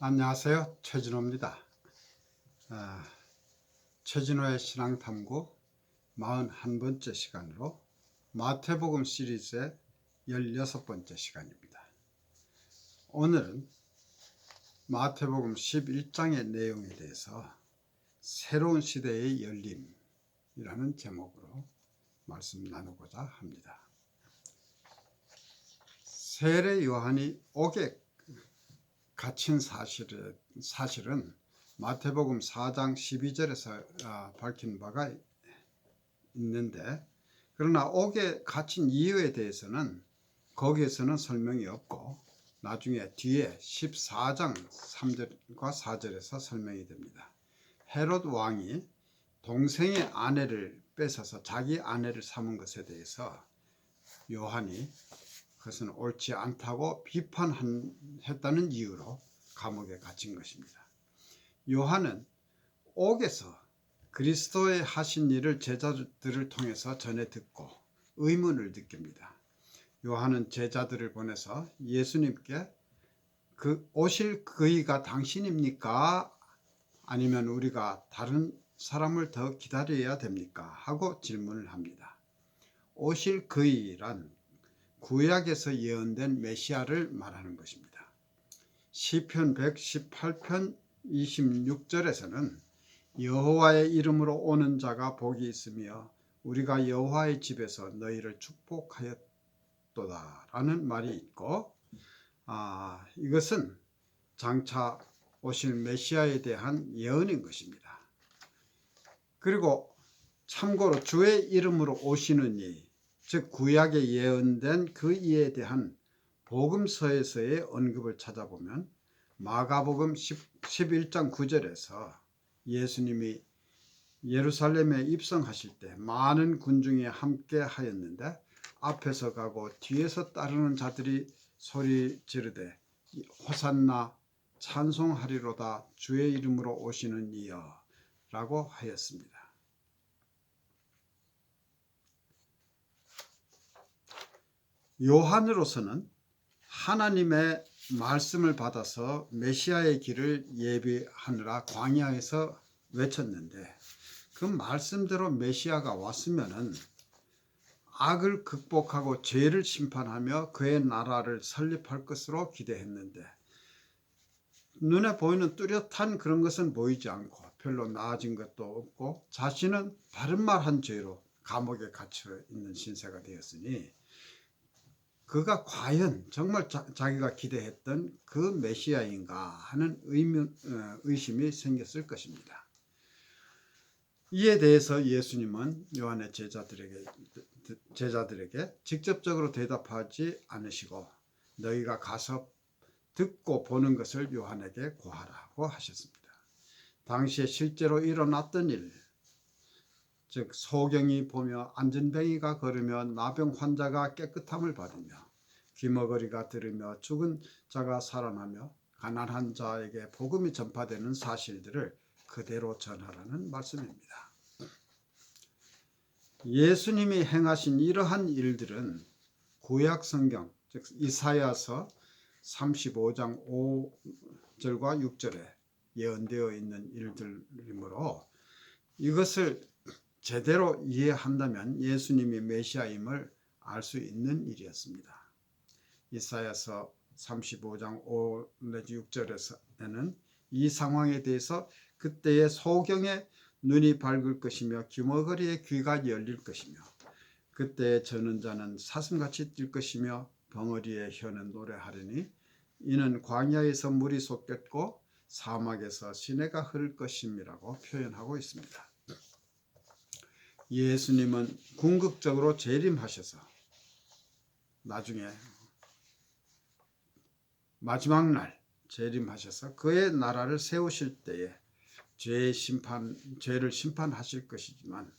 안녕하세요. 최진호입니다. 최진호의 신앙탐구 41번째 시간으로 마태복음 시리즈의 16번째 시간입니다. 오늘은 마태복음 11장의 내용에 대해서 새로운 시대의 열림이라는 제목으로 말씀 나누고자 합니다. 세례 요한이 옥에 갇힌 사실은 마태복음 4장 12절에서 밝힌 바가 있는데, 그러나 옥에 갇힌 이유에 대해서는 거기에서는 설명이 없고 나중에 뒤에 14장 3절과 4절에서 설명이 됩니다. 헤롯 왕이 동생의 아내를 뺏어서 자기 아내를 삼은 것에 대해서 요한이 그것은 옳지 않다고 비판했다는 이유로 감옥에 갇힌 것입니다. 요한은 옥에서 그리스도의 하신 일을 제자들을 통해서 전해 듣고 의문을 느낍니다. 요한은 제자들을 보내서 예수님께 오실 그이가 당신입니까? 아니면 우리가 다른 사람을 더 기다려야 됩니까? 하고 질문을 합니다. 오실 그이란 구약에서 예언된 메시아를 말하는 것입니다. 시편 118편 26절에서는 여호와의 이름으로 오는 자가 복이 있으며 우리가 여호와의 집에서 너희를 축복하였도다 라는 말이 있고, 이것은 장차 오실 메시아에 대한 예언인 것입니다. 그리고 참고로 주의 이름으로 오시는 이, 즉 구약에 예언된 그 이에 대한 복음서에서의 언급을 찾아보면 마가복음 11장 9절에서 예수님이 예루살렘에 입성하실 때 많은 군중이 함께 하였는데 앞에서 가고 뒤에서 따르는 자들이 소리 지르되 호산나 찬송하리로다 주의 이름으로 오시는 이여 라고 하였습니다. 요한으로서는 하나님의 말씀을 받아서 메시아의 길을 예비하느라 광야에서 외쳤는데, 그 말씀대로 메시아가 왔으면은 악을 극복하고 죄를 심판하며 그의 나라를 설립할 것으로 기대했는데, 눈에 보이는 뚜렷한 그런 것은 보이지 않고 별로 나아진 것도 없고 자신은 다른 말 한 죄로 감옥에 갇혀 있는 신세가 되었으니 그가 과연 정말 자기가 기대했던 그 메시아인가 하는 의심이 생겼을 것입니다. 이에 대해서 예수님은 요한의 제자들에게 직접적으로 대답하지 않으시고 너희가 가서 듣고 보는 것을 요한에게 고하라고 하셨습니다. 당시에 실제로 일어났던 일, 즉 소경이 보며 안전뱅이가 걸으며 나병 환자가 깨끗함을 받으며 귀머거리가 들으며 죽은 자가 살아나며 가난한 자에게 복음이 전파되는 사실들을 그대로 전하라는 말씀입니다. 예수님이 행하신 이러한 일들은 구약 성경, 즉 이사야서 35장 5절과 6절에 예언되어 있는 일들이므로 이것을 제대로 이해한다면 예수님이 메시아임을 알 수 있는 일이었습니다. 이사야서 35장 5 내지 6절에는 이 상황에 대해서 그때의 소경의 눈이 밝을 것이며 귀머거리의 귀가 열릴 것이며 그때의 저는 자는 사슴같이 뛸 것이며 벙어리의 혀는 노래하리니 이는 광야에서 물이 솟겠고 사막에서 시내가 흐를 것임이라고 표현하고 있습니다. 예수님은 궁극적으로 재림하셔서 나중에 마지막 날 재림하셔서 그의 나라를 세우실 때에 죄를 심판하실 것이지만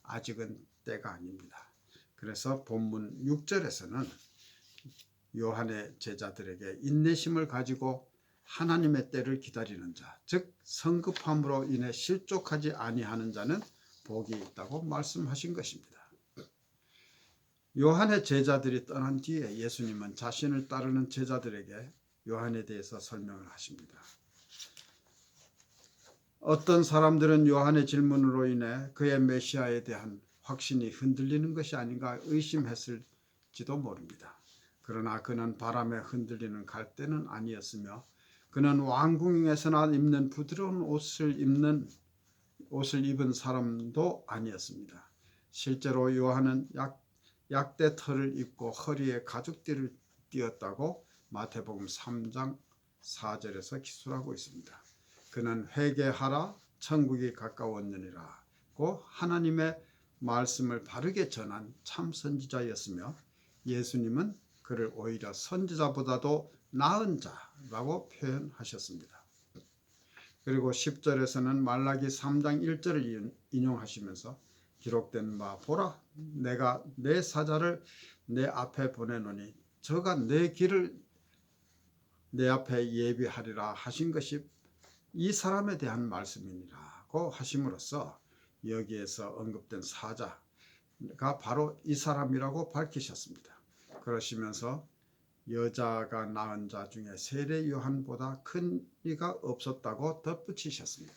아직은 때가 아닙니다. 그래서 본문 6절에서는 요한의 제자들에게 인내심을 가지고 하나님의 때를 기다리는 자, 즉 성급함으로 인해 실족하지 아니하는 자는 복이 있다고 말씀하신 것입니다. 요한의 제자들이 떠난 뒤에 예수님은 자신을 따르는 제자들에게 요한에 대해서 설명을 하십니다. 어떤 사람들은 요한의 질문으로 인해 그의 메시아에 대한 확신이 흔들리는 것이 아닌가 의심했을지도 모릅니다. 그러나 그는 바람에 흔들리는 갈대는 아니었으며 그는 왕궁에서나 입는 부드러운 옷을 입은 사람도 아니었습니다. 실제로 요한은 약대 털을 입고 허리에 가죽띠를 띄었다고 마태복음 3장 4절에서 기술하고 있습니다. 그는 회개하라 천국이 가까웠느니라고 하나님의 말씀을 바르게 전한 참 선지자였으며 예수님은 그를 오히려 선지자보다도 나은 자라고 표현하셨습니다. 그리고 10절에서는 말라기 3장 1절을 인용하시면서 기록된 바 보라 내가 내 사자를 내 앞에 보내노니 저가 내 길을 내 앞에 예비하리라 하신 것이 이 사람에 대한 말씀이니라고 하심으로써 여기에서 언급된 사자가 바로 이 사람이라고 밝히셨습니다. 그러시면서 여자가 낳은 자 중에 세례 요한보다 큰 이가 없었다고 덧붙이셨습니다.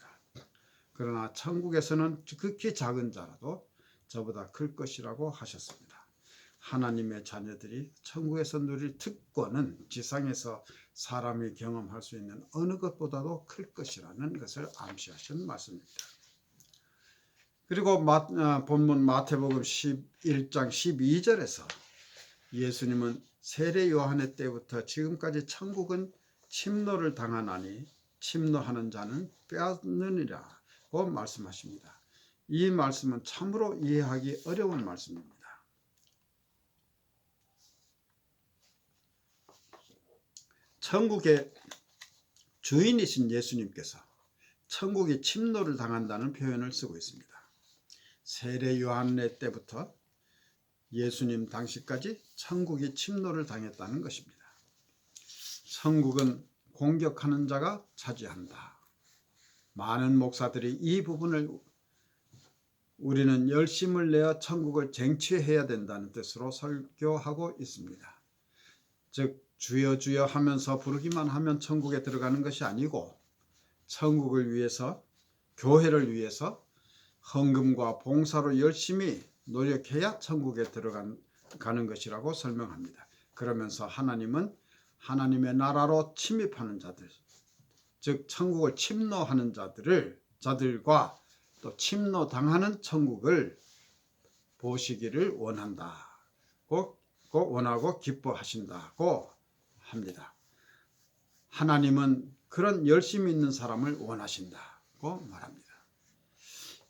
그러나 천국에서는 극히 작은 자라도 저보다 클 것이라고 하셨습니다. 하나님의 자녀들이 천국에서 누릴 특권은 지상에서 사람이 경험할 수 있는 어느 것보다도 클 것이라는 것을 암시하신 말씀입니다. 그리고 본문 마태복음 11장 12절에서 예수님은 세례 요한의 때부터 지금까지 천국은 침노를 당하나니 침노하는 자는 빼앗느니라고 말씀하십니다. 이 말씀은 참으로 이해하기 어려운 말씀입니다. 천국의 주인이신 예수님께서 천국이 침노를 당한다는 표현을 쓰고 있습니다. 세례 요한의 때부터 예수님 당시까지 천국이 침노를 당했다는 것입니다. 천국은 공격하는 자가 차지한다. 많은 목사들이 이 부분을 우리는 열심을 내어 천국을 쟁취해야 된다는 뜻으로 설교하고 있습니다. 즉 주여 주여 하면서 부르기만 하면 천국에 들어가는 것이 아니고 천국을 위해서 교회를 위해서 헌금과 봉사로 열심히 노력해야 천국에 들어가는 것이라고 설명합니다. 그러면서 하나님은 하나님의 나라로 침입하는 자들, 즉 천국을 침노하는 자들과 또 침노당하는 천국을 보시기를 원하고 기뻐하신다고 합니다. 하나님은 그런 열심히 있는 사람을 원하신다고 말합니다.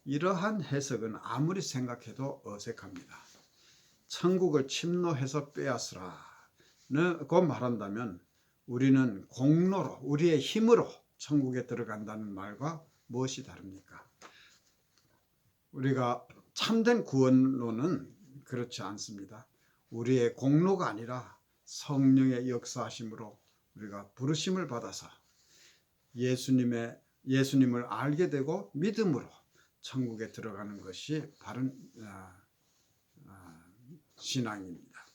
이러한 해석은 아무리 생각해도 어색합니다. 천국을 침노해서 빼앗으라고 말한다면 우리는 공로로 우리의 힘으로 천국에 들어간다는 말과 무엇이 다릅니까? 우리가 참된 구원론은 그렇지 않습니다. 우리의 공로가 아니라 성령의 역사하심으로 우리가 부르심을 받아서 예수님을 알게 되고 믿음으로 천국에 들어가는 것이 바른 신앙입니다.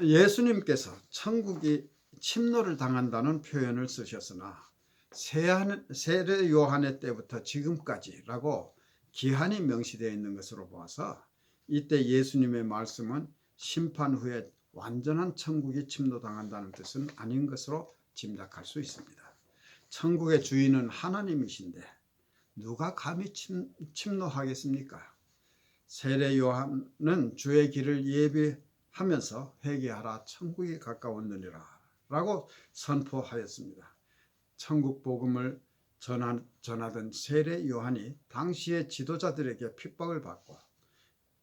예수님께서 천국이 침노를 당한다는 표현을 쓰셨으나 세례 요한의 때부터 지금까지라고 기한이 명시되어 있는 것으로 보아서 이때 예수님의 말씀은 심판 후에 완전한 천국이 침노당한다는 뜻은 아닌 것으로 짐작할 수 있습니다. 천국의 주인은 하나님이신데 누가 감히 침노하겠습니까? 세례 요한은 주의 길을 예비하면서 회개하라 천국이 가까웠느니라 라고 선포하였습니다. 천국 복음을 전하던 세례 요한이 당시의 지도자들에게 핍박을 받고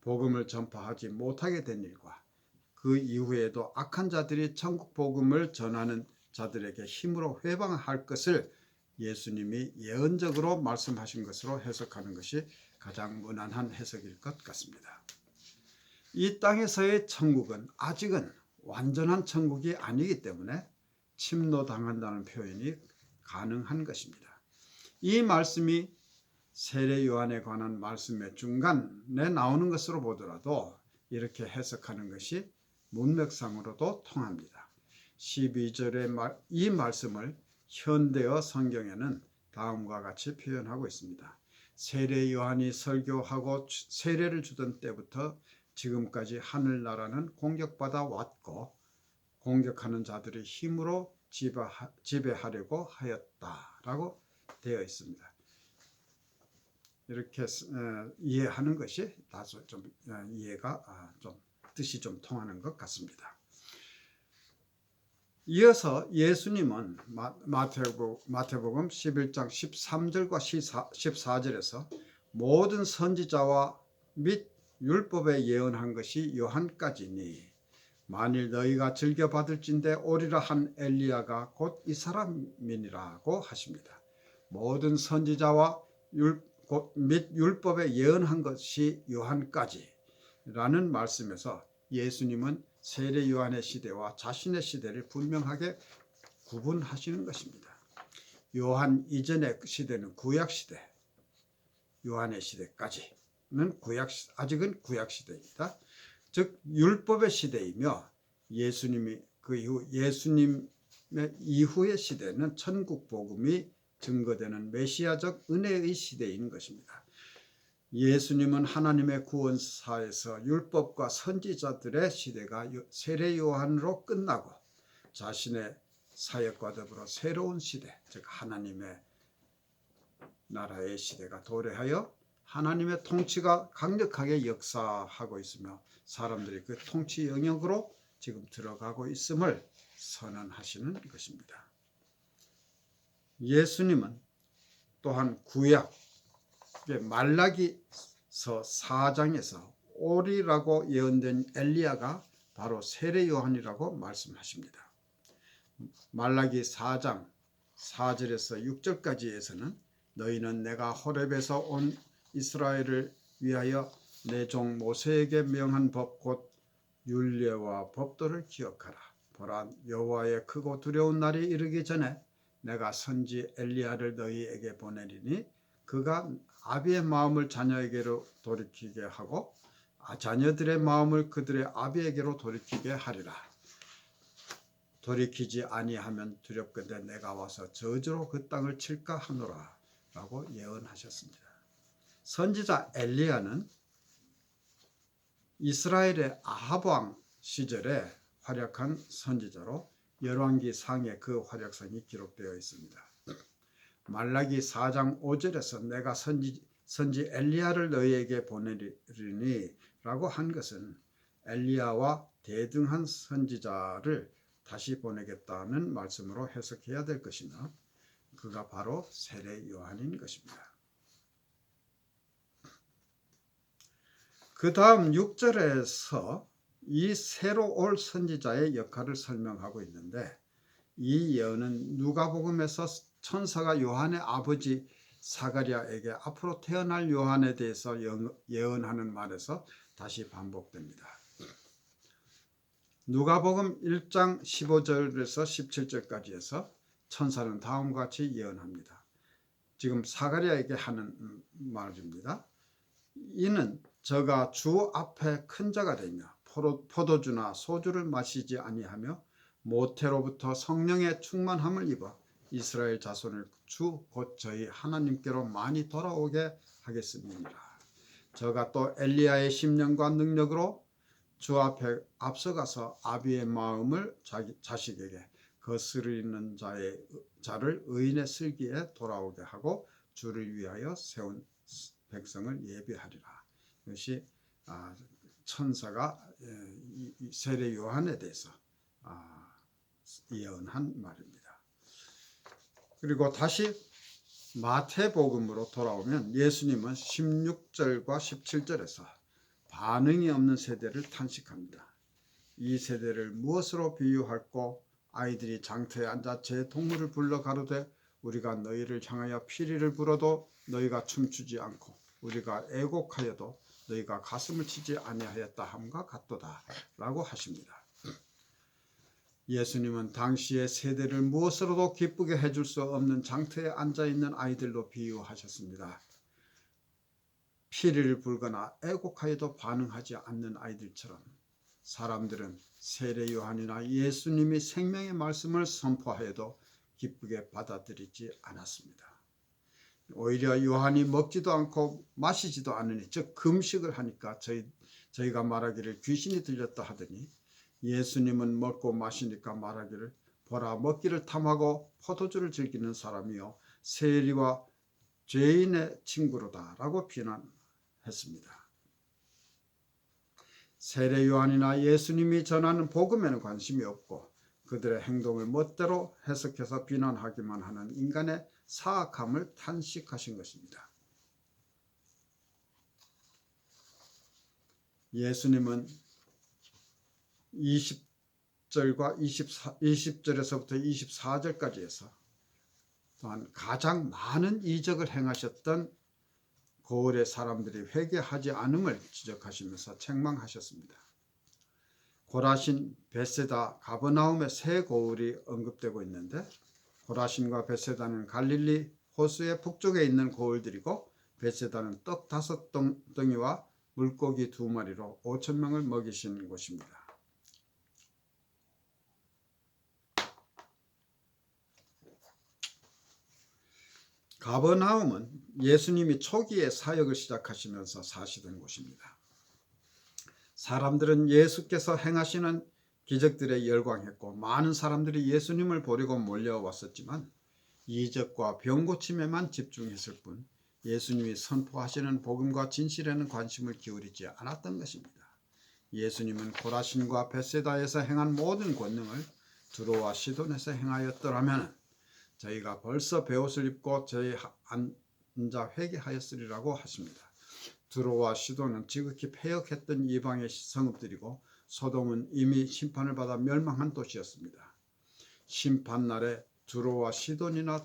복음을 전파하지 못하게 된 일과 그 이후에도 악한 자들이 천국 복음을 전하는 자들에게 힘으로 회방할 것을 예수님이 예언적으로 말씀하신 것으로 해석하는 것이 가장 무난한 해석일 것 같습니다. 이 땅에서의 천국은 아직은 완전한 천국이 아니기 때문에 침노당한다는 표현이 가능한 것입니다. 이 말씀이 세례 요한에 관한 말씀의 중간에 나오는 것으로 보더라도 이렇게 해석하는 것이 문맥상으로도 통합니다. 12절의 이 말씀을 현대어 성경에는 다음과 같이 표현하고 있습니다. 세례 요한이 설교하고 세례를 주던 때부터 지금까지 하늘나라는 공격받아 왔고 공격하는 자들의 힘으로 지배하려고 하였다라고 되어 있습니다. 이렇게 이해하는 것이 다소 좀 이해가 좀 뜻이 좀 통하는 것 같습니다. 이어서 예수님은 마태복음 11장 13절과 14절에서 모든 선지자와 및 율법에 예언한 것이 요한까지니 만일 너희가 즐겨받을진대 오리라 한 엘리야가 곧 이 사람이니라고 하십니다. 모든 선지자와 및 율법에 예언한 것이 요한까지라는 말씀에서 예수님은 세례 요한의 시대와 자신의 시대를 분명하게 구분하시는 것입니다. 요한 이전의 시대는 구약 시대, 요한의 시대까지는 아직은 구약 시대입니다. 즉 율법의 시대이며 예수님의 이후의 시대는 천국 복음이 증거되는 메시아적 은혜의 시대인 것입니다. 예수님은 하나님의 구원사에서 율법과 선지자들의 시대가 세례 요한으로 끝나고 자신의 사역과 더불어 새로운 시대, 즉 하나님의 나라의 시대가 도래하여 하나님의 통치가 강력하게 역사하고 있으며 사람들이 그 통치 영역으로 지금 들어가고 있음을 선언하시는 것입니다. 예수님은 또한 구약 말라기서 4장에서 오리라고 예언된 엘리야가 바로 세례 요한이라고 말씀하십니다. 말라기 4장 4절에서 6절까지에서는 너희는 내가 호렙에서 온 이스라엘을 위하여 내 종 모세에게 명한 법 곧 율례와 법도를 기억하라. 보라 여호와의 크고 두려운 날이 이르기 전에 내가 선지 엘리야를 너희에게 보내리니 그가 아비의 마음을 자녀에게로 돌이키게 하고 자녀들의 마음을 그들의 아비에게로 돌이키게 하리라. 돌이키지 아니하면 두렵건대 내가 와서 저주로 그 땅을 칠까 하노라 라고 예언하셨습니다. 선지자 엘리야는 이스라엘의 아합 왕 시절에 활약한 선지자로 열왕기 상에 그 활약상이 기록되어 있습니다. 말라기 4장 5절에서 내가 선지 엘리야를 너희에게 보내리니 라고 한 것은 엘리야와 대등한 선지자를 다시 보내겠다는 말씀으로 해석해야 될 것이며 그가 바로 세례 요한인 것입니다. 그 다음 6절에서 이 새로 올 선지자의 역할을 설명하고 있는데 이 예언은 누가복음에서 천사가 요한의 아버지 사가랴에게 앞으로 태어날 요한에 대해서 예언하는 말에서 다시 반복됩니다. 누가복음 1장 15절에서 17절까지에서 천사는 다음과 같이 예언합니다. 지금 사가랴에게 하는 말입니다. 이는 저가 주 앞에 큰 자가 되며 포도주나 소주를 마시지 아니하며 모태로부터 성령의 충만함을 입어 이스라엘 자손을 주 곧 저희 하나님께로 많이 돌아오게 하겠습니다. 저가 또 엘리야의 심령과 능력으로 주 앞에 앞서가서 아비의 마음을 자식에게 거스르는 자를 의인의 슬기에 돌아오게 하고 주를 위하여 세운 백성을 예비하리라. 이것이 천사가 세례 요한에 대해서 예언한 말입니다. 그리고 다시 마태복음으로 돌아오면 예수님은 16절과 17절에서 반응이 없는 세대를 탄식합니다. 이 세대를 무엇으로 비유할꼬? 아이들이 장터에 앉아 제 동물을 불러 가로되 우리가 너희를 향하여 피리를 불어도 너희가 춤추지 않고 우리가 애곡하여도 너희가 가슴을 치지 아니하였다 함과 같도다 라고 하십니다. 예수님은 당시의 세대를 무엇으로도 기쁘게 해줄 수 없는 장터에 앉아있는 아이들로 비유하셨습니다. 피리를 불거나 애곡하여도 반응하지 않는 아이들처럼 사람들은 세례 요한이나 예수님이 생명의 말씀을 선포하여도 기쁘게 받아들이지 않았습니다. 오히려 요한이 먹지도 않고 마시지도 않으니, 즉 금식을 하니까 저희가 말하기를 귀신이 들렸다 하더니, 예수님은 먹고 마시니까 말하기를 보라, 먹기를 탐하고 포도주를 즐기는 사람이요 세리와 죄인의 친구로다 라고 비난했습니다. 세례 요한이나 예수님이 전하는 복음에는 관심이 없고 그들의 행동을 멋대로 해석해서 비난하기만 하는 인간의 사악함을 탄식하신 것입니다. 예수님은 20절과 20절에서부터 24절까지 해서 또한 가장 많은 이적을 행하셨던 고을의 사람들이 회개하지 않음을 지적하시면서 책망하셨습니다. 고라신, 벳세다, 가버나움의 세 고을이 언급되고 있는데, 고라신과 벳세다는 갈릴리 호수의 북쪽에 있는 고을들이고, 벳세다는 떡 5덩이와 물고기 2마리로 5,000명을 먹이신 곳입니다. 가버나움은 예수님이 초기에 사역을 시작하시면서 사시던 곳입니다. 사람들은 예수께서 행하시는 기적들에 열광했고 많은 사람들이 예수님을 보려고 몰려왔었지만 이적과 병 고침에만 집중했을 뿐 예수님이 선포하시는 복음과 진실에는 관심을 기울이지 않았던 것입니다. 예수님은 고라신과 벳세다에서 행한 모든 권능을 두로와 시돈에서 행하였더라면 저희가 벌써 베옷을 입고 저희 앉아 회개하였으리라고 하십니다. 두로와 시돈은 지극히 패역했던 이방의 성읍들이고 소돔은 이미 심판을 받아 멸망한 도시였습니다. 심판날에 두로와 시돈이나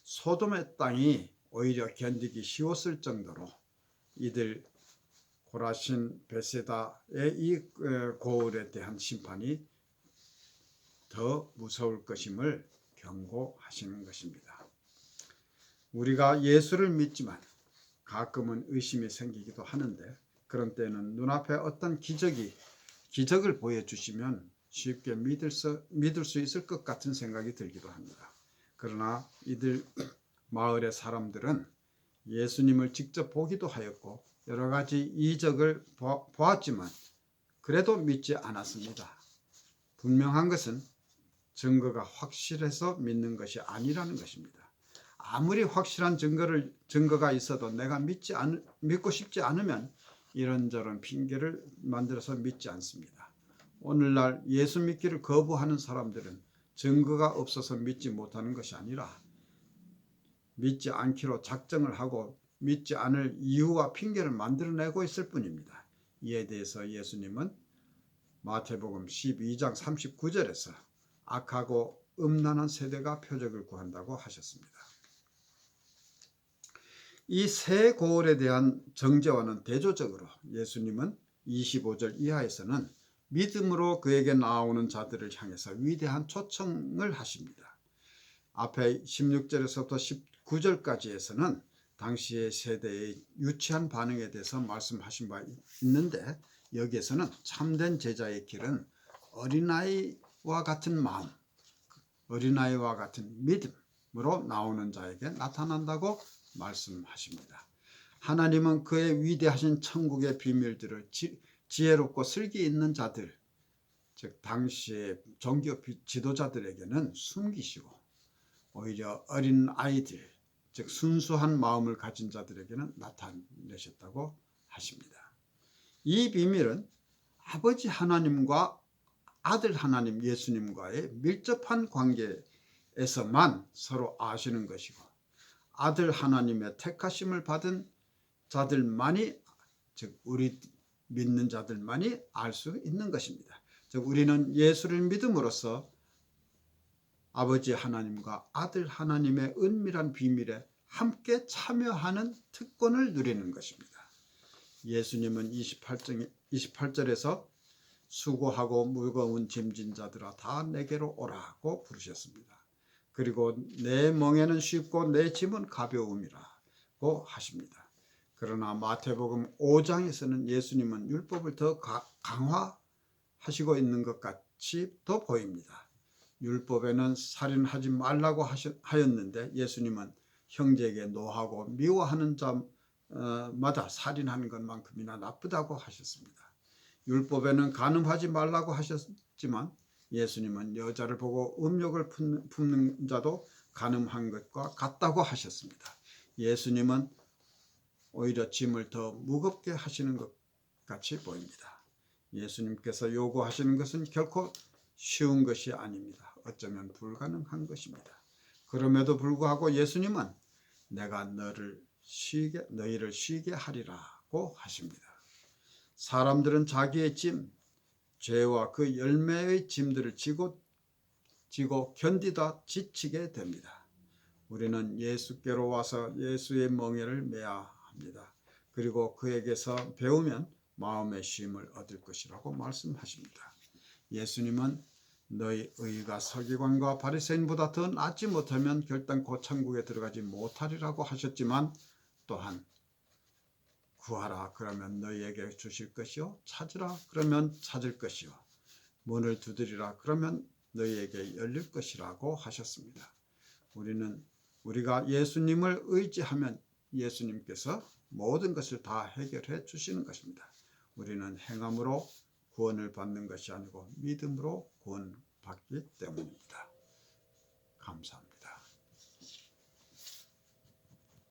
소돔의 땅이 오히려 견디기 쉬웠을 정도로 이들 고라신, 벳세다의 이 고을에 대한 심판이 더 무서울 것임을 경고하시는 것입니다. 우리가 예수를 믿지만 가끔은 의심이 생기기도 하는데, 그런 때는 눈앞에 어떤 기적을 보여주시면 쉽게 믿을 수 있을 것 같은 생각이 들기도 합니다. 그러나 이들 마을의 사람들은 예수님을 직접 보기도 하였고 여러 가지 이적을 보았지만 그래도 믿지 않았습니다. 분명한 것은 증거가 확실해서 믿는 것이 아니라는 것입니다. 아무리 확실한 증거가 있어도 내가 믿고 싶지 않으면 이런저런 핑계를 만들어서 믿지 않습니다. 오늘날 예수 믿기를 거부하는 사람들은 증거가 없어서 믿지 못하는 것이 아니라 믿지 않기로 작정을 하고 믿지 않을 이유와 핑계를 만들어내고 있을 뿐입니다. 이에 대해서 예수님은 마태복음 12장 39절에서 악하고 음란한 세대가 표적을 구한다고 하셨습니다. 이 세 고을에 대한 정죄와는 대조적으로 예수님은 25절 이하에서는 믿음으로 그에게 나오는 자들을 향해서 위대한 초청을 하십니다. 앞에 16절에서부터 19절까지에서는 당시의 세대의 유치한 반응에 대해서 말씀하신 바 있는데, 여기에서는 참된 제자의 길은 어린아이와 같은 마음, 어린아이와 같은 믿음으로 나오는 자에게 나타난다고 말씀하십니다. 하나님은 그의 위대하신 천국의 비밀들을 지혜롭고 슬기 있는 자들, 즉 당시의 종교 지도자들에게는 숨기시고 오히려 어린 아이들, 즉 순수한 마음을 가진 자들에게는 나타내셨다고 하십니다. 이 비밀은 아버지 하나님과 아들 하나님 예수님과의 밀접한 관계에서만 서로 아시는 것이고, 아들 하나님의 택하심을 받은 자들만이, 즉 우리 믿는 자들만이 알 수 있는 것입니다. 즉 우리는 예수를 믿음으로써 아버지 하나님과 아들 하나님의 은밀한 비밀에 함께 참여하는 특권을 누리는 것입니다. 예수님은 28절에서 수고하고 무거운 짐진 자들아 다 내게로 오라고 부르셨습니다. 그리고 내 멍에는 쉽고 내 짐은 가벼움이라고 하십니다. 그러나 마태복음 5장에서는 예수님은 율법을 더 강화하시고 있는 것 같이 더 보입니다. 율법에는 살인하지 말라고 하였는데 예수님은 형제에게 노하고 미워하는 자마다 살인하는 것만큼이나 나쁘다고 하셨습니다. 율법에는 간음하지 말라고 하셨지만 예수님은 여자를 보고 음욕을 품는 자도 간음한 것과 같다고 하셨습니다. 예수님은 오히려 짐을 더 무겁게 하시는 것 같이 보입니다. 예수님께서 요구하시는 것은 결코 쉬운 것이 아닙니다. 어쩌면 불가능한 것입니다. 그럼에도 불구하고 예수님은 내가 너희를 쉬게 하리라고 하십니다. 사람들은 자기의 짐, 죄와 그 열매의 짐들을 지고 견디다 지치게 됩니다. 우리는 예수께로 와서 예수의 멍에를 매야 합니다. 그리고 그에게서 배우면 마음의 쉼을 얻을 것이라고 말씀하십니다. 예수님은 너희 의가 서기관과 바리새인보다 더 낫지 못하면 결단코 천국에 들어가지 못하리라고 하셨지만 또한 구하라 그러면 너희에게 주실 것이요 찾으라 그러면 찾을 것이요 문을 두드리라 그러면 너희에게 열릴 것이라고 하셨습니다. 우리가 예수님을 의지하면 예수님께서 모든 것을 다 해결해 주시는 것입니다. 우리는 행함으로 구원을 받는 것이 아니고 믿음으로 구원받기 때문입니다. 감사합니다.